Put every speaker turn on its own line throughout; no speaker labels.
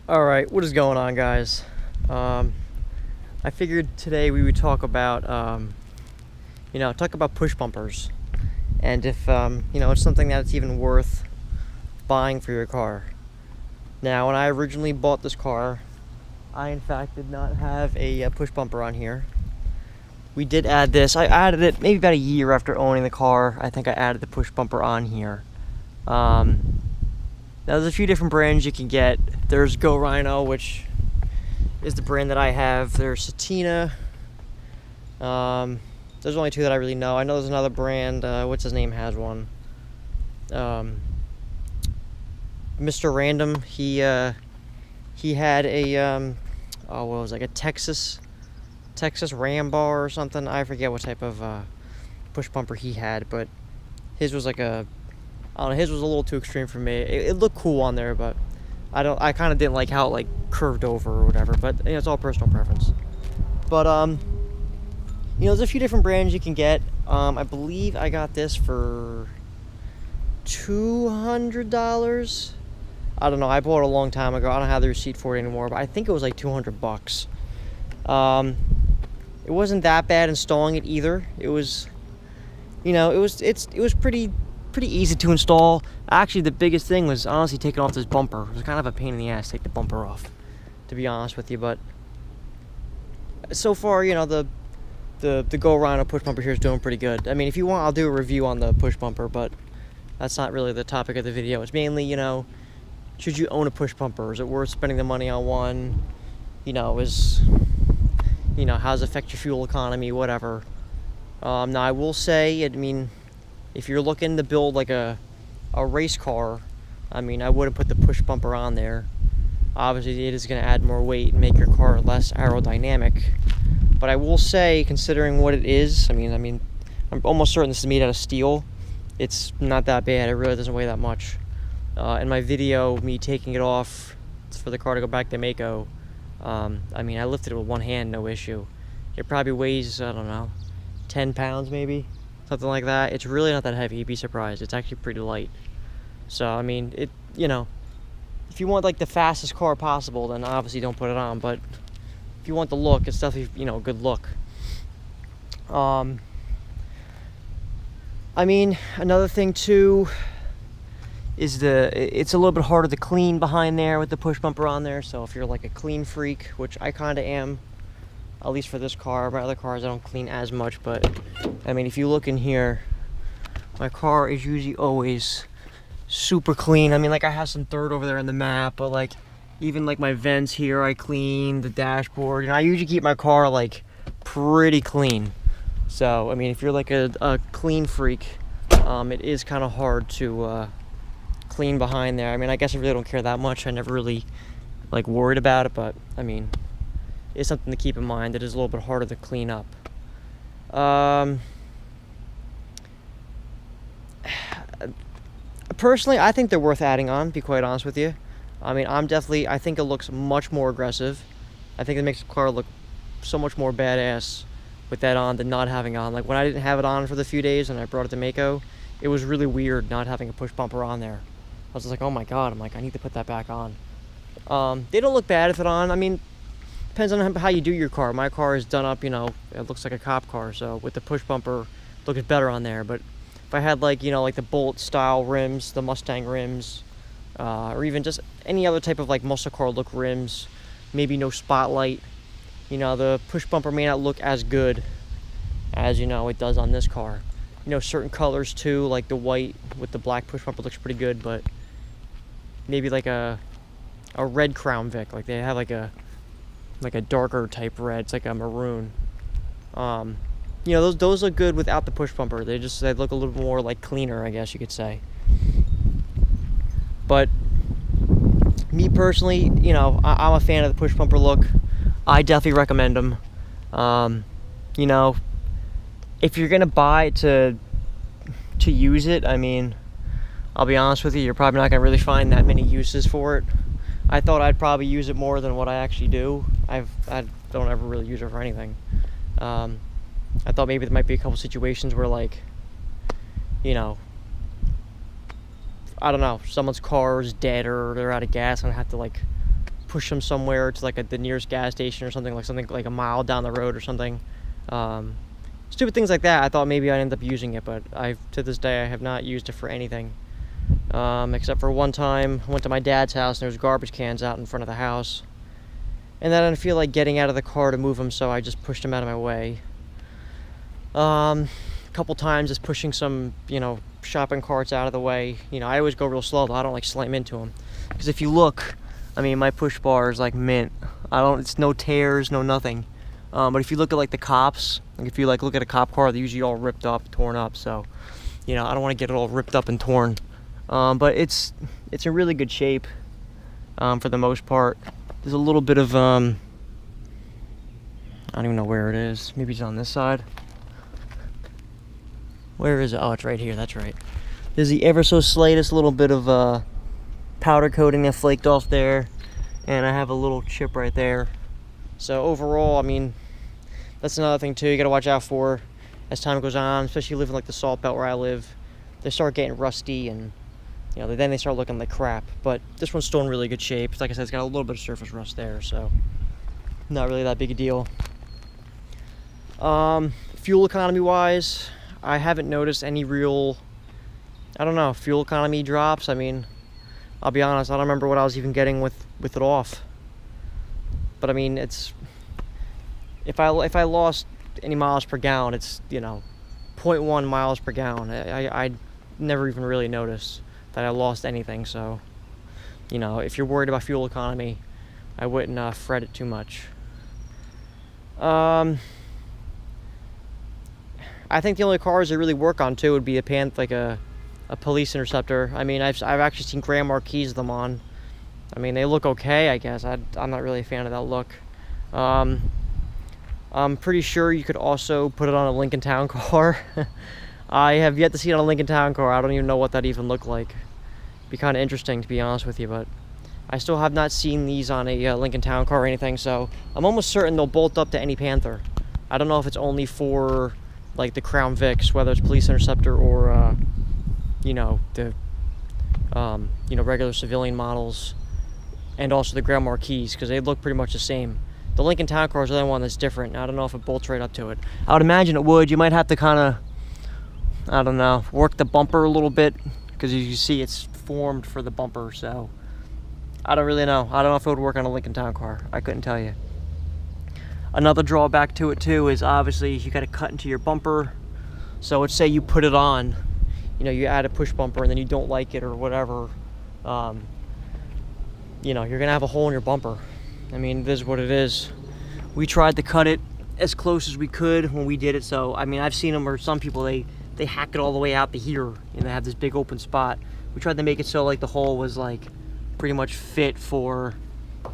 Alright, what is going on, guys? I figured today we would talk about, talk about push bumpers. And if, it's something that's even worth buying for your car. Now, when I originally bought this car, I in fact did not have a push bumper on here. We did add this. I added it maybe about a year after owning the car. I think I added the push bumper on here. Now, there's a few different brands you can get. There's Go Rhino, which is the brand that I have. There's Satina. There's only two that I really know. I know there's another brand. What's his name has one? Mr. Random. He had a what was it, like a Texas Ram bar or something. I forget what type of push bumper he had, but his was like a, I don't know, his was a little too extreme for me. It looked cool on there, but I kind of didn't like how it like curved over or whatever, but it's all personal preference. But there's a few different brands you can get. I believe I got this for $200. I don't know, I bought it a long time ago. I don't have the receipt for it anymore, but I think it was like $200. It wasn't that bad installing it either. It was, it was pretty easy to install. Actually, the biggest thing was honestly taking off this bumper. It was kind of a pain in the ass to take the bumper off, to be honest with you. But so far, the Go Rhino push bumper here is doing pretty good. I mean, if you want, I'll do a review on the push bumper, but that's not really the topic of the video. It's mainly, should you own a push bumper? Is it worth spending the money on one? How does it affect your fuel economy, whatever. Now, I will say, if you're looking to build like a race car, I wouldn't put the push bumper on there. Obviously, it is going to add more weight and make your car less aerodynamic. But I will say, considering what it is, I'm almost certain this is made out of steel. It's not that bad. It really doesn't weigh that much. In my video, me taking it off for the car to go back to Mako, I lifted it with one hand, no issue. It probably weighs, I don't know, 10 pounds maybe, something like that. It's really not that heavy. You'd be surprised. It's actually pretty light. So, if you want like the fastest car possible, then obviously don't put it on. But if you want the look, it's definitely, a good look. Another thing too is it's a little bit harder to clean behind there with the push bumper on there. So if you're like a clean freak, which I kind of am, at least for this car. My other cars I don't clean as much, but if you look in here, my car is usually always super clean. I have some dirt over there in the map, but like even like my vents here I clean, the dashboard, I usually keep my car like pretty clean. So if you're like a clean freak, it is kind of hard to clean behind there. I guess I really don't care that much. I never really like worried about it, but it's something to keep in mind. It is a little bit harder to clean up. Personally, I think they're worth adding on, to be quite honest with you. I think it looks much more aggressive. I think it makes the car look so much more badass with that on than not having on. Like when I didn't have it on for the few days and I brought it to Mako, it was really weird not having a push bumper on there. I was just like, oh my god, I need to put that back on. They don't look bad with it on. Depends on how you do your car. My car is done up, it looks like a cop car, so with the push bumper, it looks better on there. But if I had like the Bolt style rims, the Mustang rims, or even just any other type of like muscle car look rims, maybe no spotlight, the push bumper may not look as good as it does on this car. Certain colors too, like the white with the black push bumper looks pretty good, but maybe like a red Crown Vic, like they have like a darker type red. It's like a maroon. Those look good without the push bumper. They look a little more like cleaner, I guess you could say. But me personally, I'm a fan of the push bumper look. I definitely recommend them. If you're gonna buy it to use it, I'll be honest with you, you're probably not gonna really find that many uses for it. I thought I'd probably use it more than what I actually do. I don't ever really use it for anything. I thought maybe there might be a couple situations where, like, you know, I don't know, someone's car is dead or they're out of gas and I have to, like, push them somewhere to like the nearest gas station or something like a mile down the road or something. Stupid things like that. I thought maybe I'd end up using it, but to this day I have not used it for anything. Except for one time I went to my dad's house and there was garbage cans out in front of the house. And then I didn't feel like getting out of the car to move them, so I just pushed them out of my way. A couple times just pushing some, shopping carts out of the way. I always go real slow, though. I don't like slam into them. Because if you look, my push bar is like mint. It's no tears, no nothing. But if you look at like the cops, like if you like look at a cop car, they're usually all ripped up, torn up. So, I don't want to get it all ripped up and torn. But it's in really good shape, for the most part. There's a little bit of, I don't even know where it is. Maybe it's on this side. Where is it? Oh, it's right here. That's right. There's the ever so slightest little bit of powder coating that flaked off there. And I have a little chip right there. So overall, that's another thing too you gotta watch out for as time goes on, especially living like the salt belt where I live. They start getting rusty and then they start looking like crap. But this one's still in really good shape. Like I said, it's got a little bit of surface rust there, so not really that big a deal. Fuel economy wise, I haven't noticed any real, fuel economy drops. I'll be honest, I don't remember what I was even getting with it off. But it's, if I lost any miles per gallon, it's 0.1 miles per gallon. I never even really noticed that I lost anything. So if you're worried about fuel economy, I wouldn't fret it too much. I think the only cars I really work on too would be a police interceptor. I've actually seen Grand Marquis of them on. They look okay, I guess. I'm not really a fan of that look. I'm pretty sure you could also put it on a Lincoln Town car. I have yet to see it on a Lincoln Town car. I don't even know what that even looked like. Be kind of interesting, to be honest with you, but I still have not seen these on a Lincoln Town car or anything, so I'm almost certain they'll bolt up to any Panther. I don't know if it's only for like the Crown Vics, whether it's Police Interceptor or the regular civilian models, and also the Grand Marquis, because they look pretty much the same. The Lincoln Town car is the only one that's different. I don't know if it bolts right up to it. I would imagine it would. You might have to kind of, work the bumper a little bit, because as you see, it's formed for the bumper, so I don't really know. I don't know if it would work on a Lincoln Town car. I couldn't tell you. Another drawback to it too is obviously you got to cut into your bumper. So let's say you put it on, you add a push bumper and then you don't like it or whatever. You're gonna have a hole in your bumper. It is what it is. We tried to cut it as close as we could when we did it. So I've seen them, or some people they hack it all the way out to here, and they have this big open spot. We tried to make it so like the hole was like pretty much fit for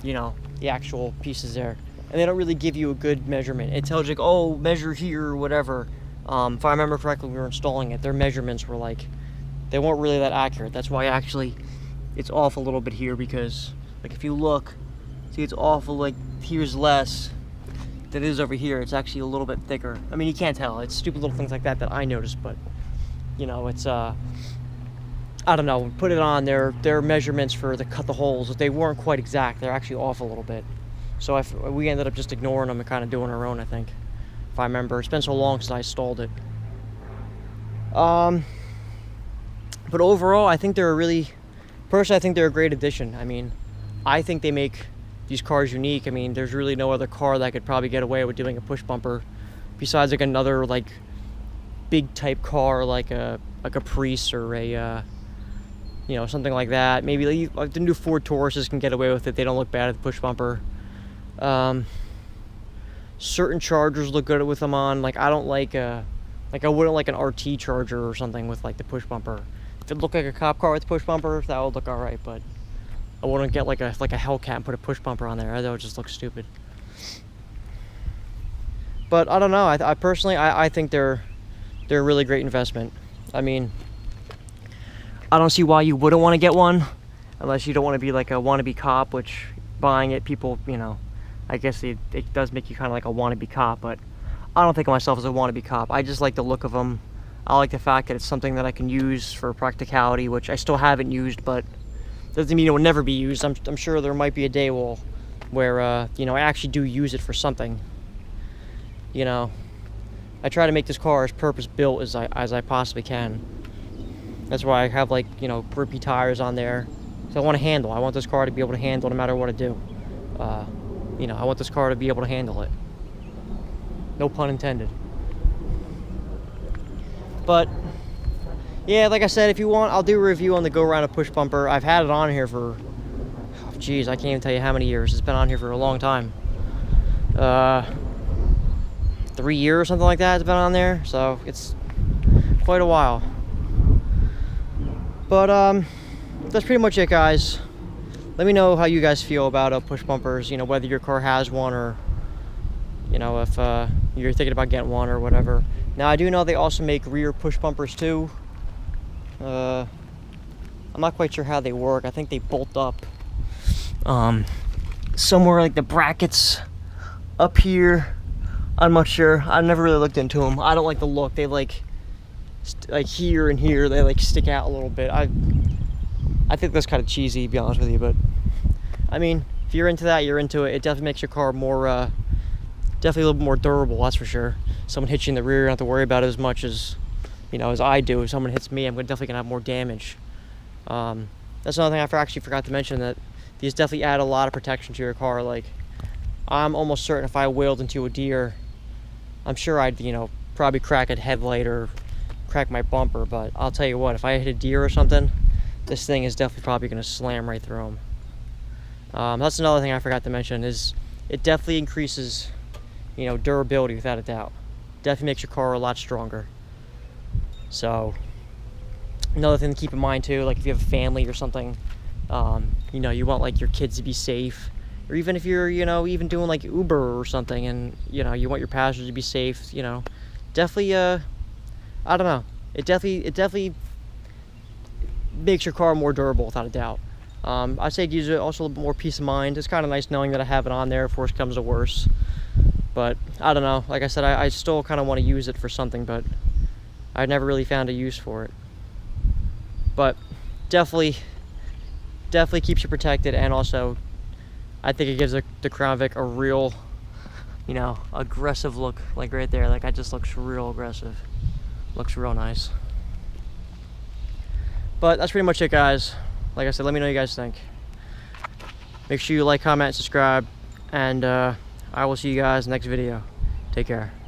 the actual pieces there. And they don't really give you a good measurement. It tells you like, oh, measure here or whatever. If I remember correctly, when we were installing it, their measurements were like, they weren't really that accurate. That's why actually it's off a little bit here, because like if you look, see it's awful, like here's less than it is over here. It's actually a little bit thicker. You can't tell. It's stupid little things like that I noticed, but it's I don't know. Put it on their measurements for cut the holes. They weren't quite exact. They're actually off a little bit. So we ended up just ignoring them and kind of doing our own, I think, if I remember. It's been so long since I installed it. But overall, I think they're a great addition. I think they make these cars unique. There's really no other car that could probably get away with doing a push bumper, besides like another like big type car like a Caprice or a something like that. Maybe like the new Ford Tauruses can get away with it. They don't look bad at the push bumper. Certain Chargers look good with them on. Like I don't like I wouldn't like an RT Charger or something with like the push bumper. If it looked like a cop car with push bumper, that would look all right, but I wouldn't get like a Hellcat and put a push bumper on there. That would just look stupid. But I don't know. I personally think they're a really great investment. I don't see why you wouldn't want to get one, unless you don't want to be like a wannabe cop, which buying it, people, I guess it does make you kind of like a wannabe cop, but I don't think of myself as a wannabe cop. I just like the look of them. I like the fact that it's something that I can use for practicality, which I still haven't used, but doesn't mean it will never be used. I'm sure there might be a day where you know, I actually do use it for something. You know, I try to make this car as purpose-built as I possibly can. That's why I have, like, you know, grippy tires on there. So I want to handle. I want this car to be able to handle no matter what I do. You know, I want this car to be able to handle it. No pun intended. But yeah, like I said, if you want, I'll do a review on the Go Around a Push Bumper. I've had it on here for, oh, geez, I can't even tell you how many years. It's been on here for a long time. 3 years or something like that. It's been on there, so it's quite a while. But that's pretty much it, guys. Let me know how you guys feel about push bumpers. You know, whether your car has one, or you know, if you're thinking about getting one or whatever. Now, I do know they also make rear push bumpers too. I'm not quite sure how they work. I think they bolt up somewhere, like the brackets up here. I'm not sure. I've never really looked into them. I don't like the look. They like here and here, they like stick out a little bit. I think that's kind of cheesy, to be honest with you, but I mean, if you're into that, you're into it. It definitely makes your car more, definitely a little bit more durable, that's for sure. Someone hits you in the rear, you don't have to worry about it as much as, you know, as I do. If someone hits me, I'm definitely gonna have more damage. That's another thing I actually forgot to mention, that these definitely add a lot of protection to your car. Like, I'm almost certain if I wheeled into a deer, I'm sure I'd, you know, probably crack a headlight or crack my bumper, but I'll tell you what, if I hit a deer or something, this thing is definitely probably going to slam right through them. That's another thing I forgot to mention, is it definitely increases, you know, durability without a doubt. Definitely makes your car a lot stronger. So another thing to keep in mind too, like if you have a family or something, you know, you want like your kids to be safe, or even if you're, you know, even doing like Uber or something, and you know, you want your passengers to be safe, you know, definitely I don't know, it definitely makes your car more durable without a doubt. I'd say it gives it also a little bit more peace of mind. It's kind of nice knowing that I have it on there if worse comes to worse. But I don't know, like I said, I still kind of want to use it for something, but I've never really found a use for it. But definitely keeps you protected, and also I think it gives the Crown Vic a real, you know, aggressive look. Like right there, like, it just looks real aggressive. Looks real nice. But that's pretty much it, guys. Like I said, let me know what you guys think. Make sure you like, comment, subscribe, and I will see you guys next video. Take care.